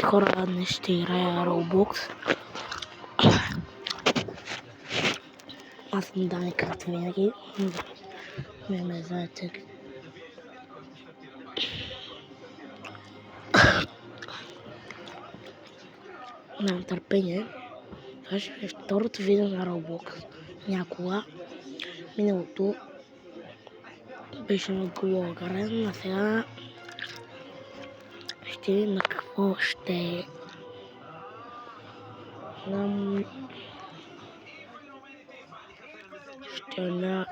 хора, днес ще играя Roblox. Аз съм Дани, както винаги. Вие ме знаете. Нямам търпение. Това ще е второто видео на Roblox. Някога. Миналото беше на Glogarен, а сега ще видим на какво ще е. Ще на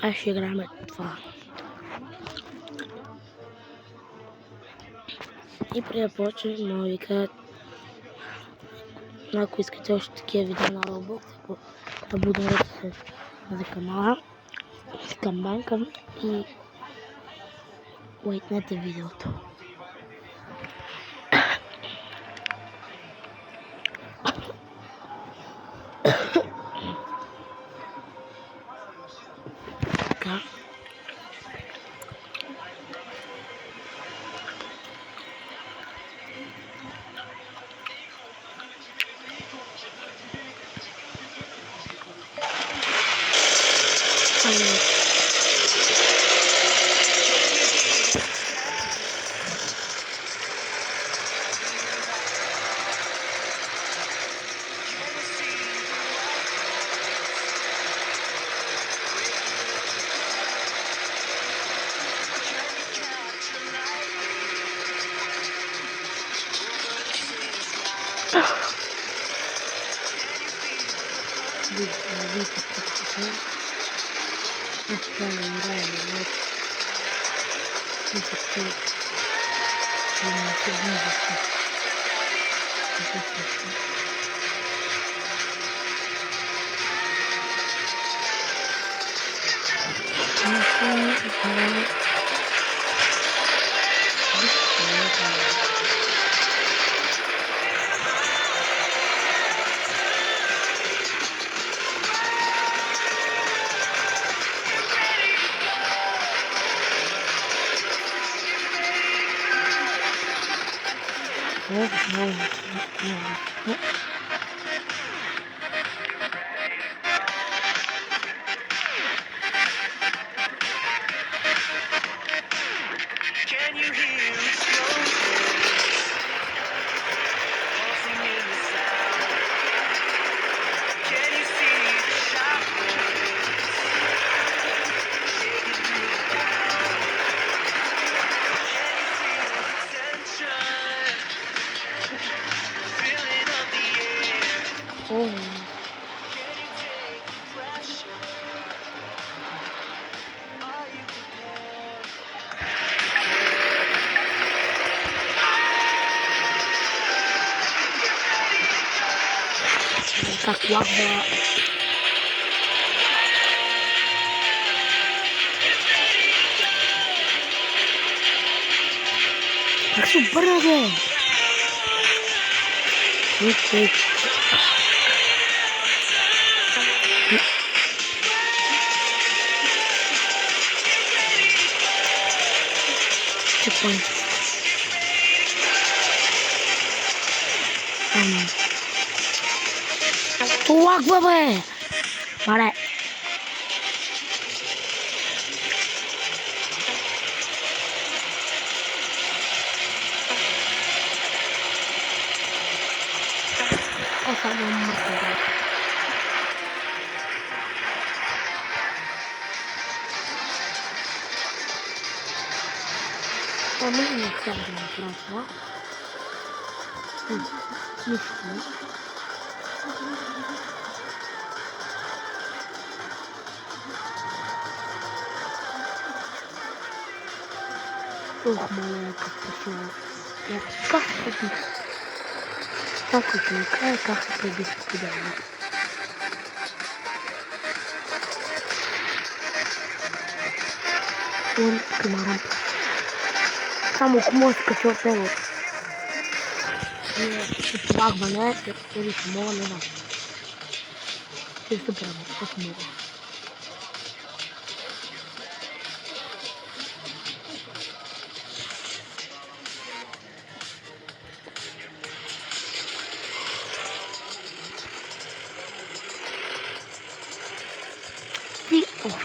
аз ще играем това. И преди да почнем, мога да ви кажа, ако искате още такива видеа на Roblox, абонирайте се за канала, с камбанка и лайкнете видеото. Така. Как лагва. Как се обърна, бе? Чекпоинт. Лагва, бе! Маре! Можно не сядем просто. Ох, моя как пошла. Я как побить? Так вот никак, как побить тебя. Он комаром. Само мозъка чертево. Ще помагва, не? Или ще мога, не знам. Ще се правя, ако мога.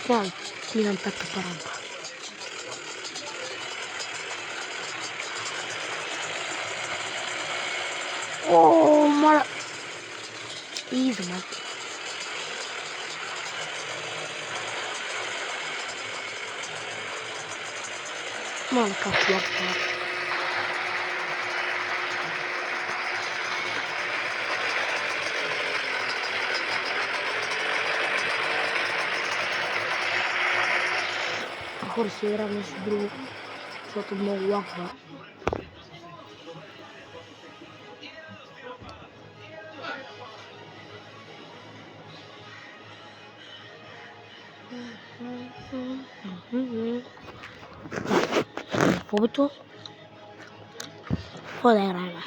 Wow, клинам пета парамpa. О, мала. Изма. Мала капла. Хора си игра нещо друго, защото много лаква. Побито? Какво да играем?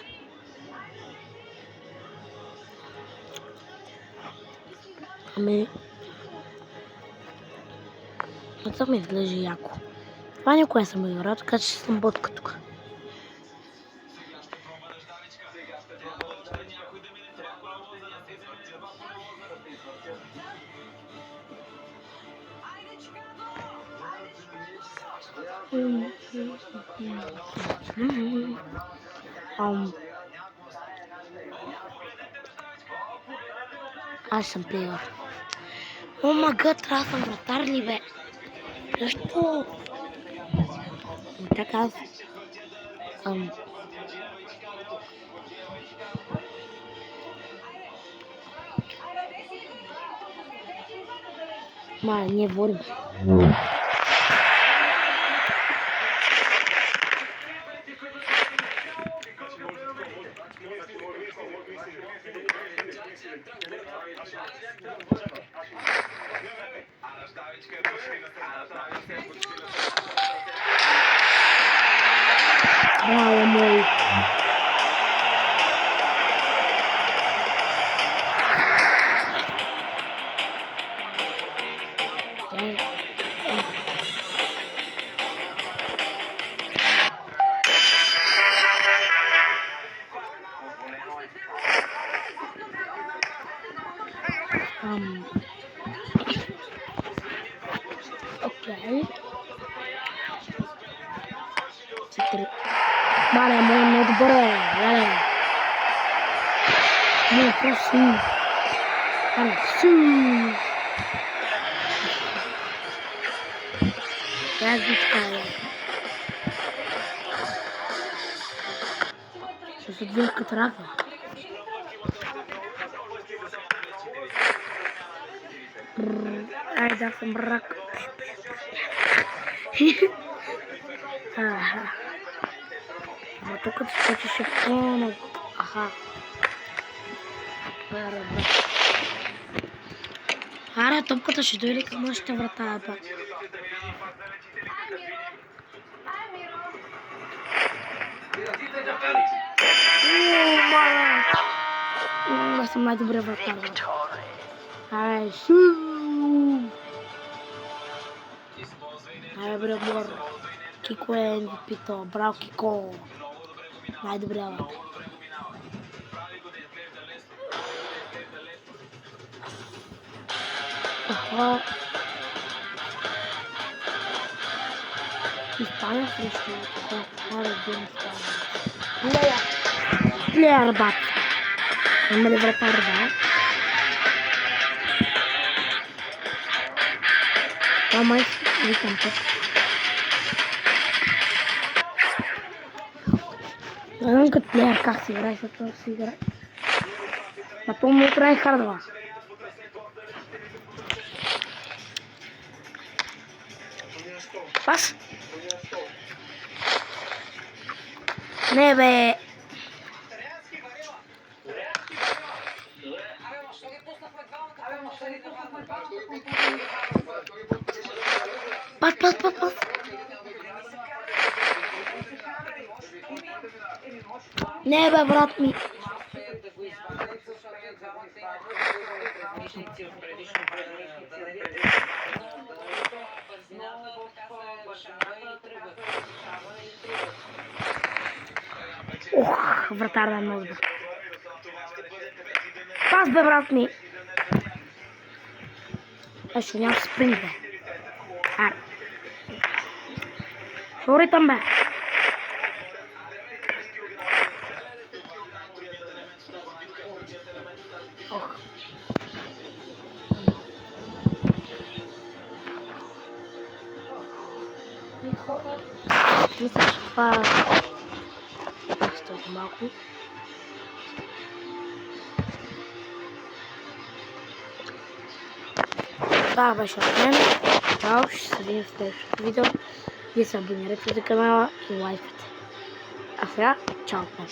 Ами... Това ми изглежда яко. Това никога не съм играл, така че съм ботка тук. Аз съм плеер. О, мага, трябва да съм вратар ли бе? Защо? Така ние водим. Браво, мой! Окей. Мале, мой недобър е, леле. Не, просто мале, Аз ви така, ще се движа като рака. Ай, да съм рак. Ама тук като скочеше по-много. Аха. Аре, топката ще дойде към нашата врата, пак. Аз съм най-добрия вратар. Аре, Аре, бре, бор. Кико е MVP-то. Браво, Кико. Най-добрия вратар. Аха. Испания срещу Аре, Ден Испания. Плеер, бат. Има ли вратар, да? Май викам тук. Не знам като плеер как си играе, защото си играе. На то му трябва хардва. Пас? Не бе. Пас. Не бе, брат ми. Ох, вратар да много. Пас бе, брат ми. Ще нямам спринт, бе. Аре. Сори там, бе. Ох. Мисля, че това стои малко. Това беше от мен. Чао, ще се видим в следващото видео. Вие се абонирайте за канала и лайкайте. А сега, чао от мен.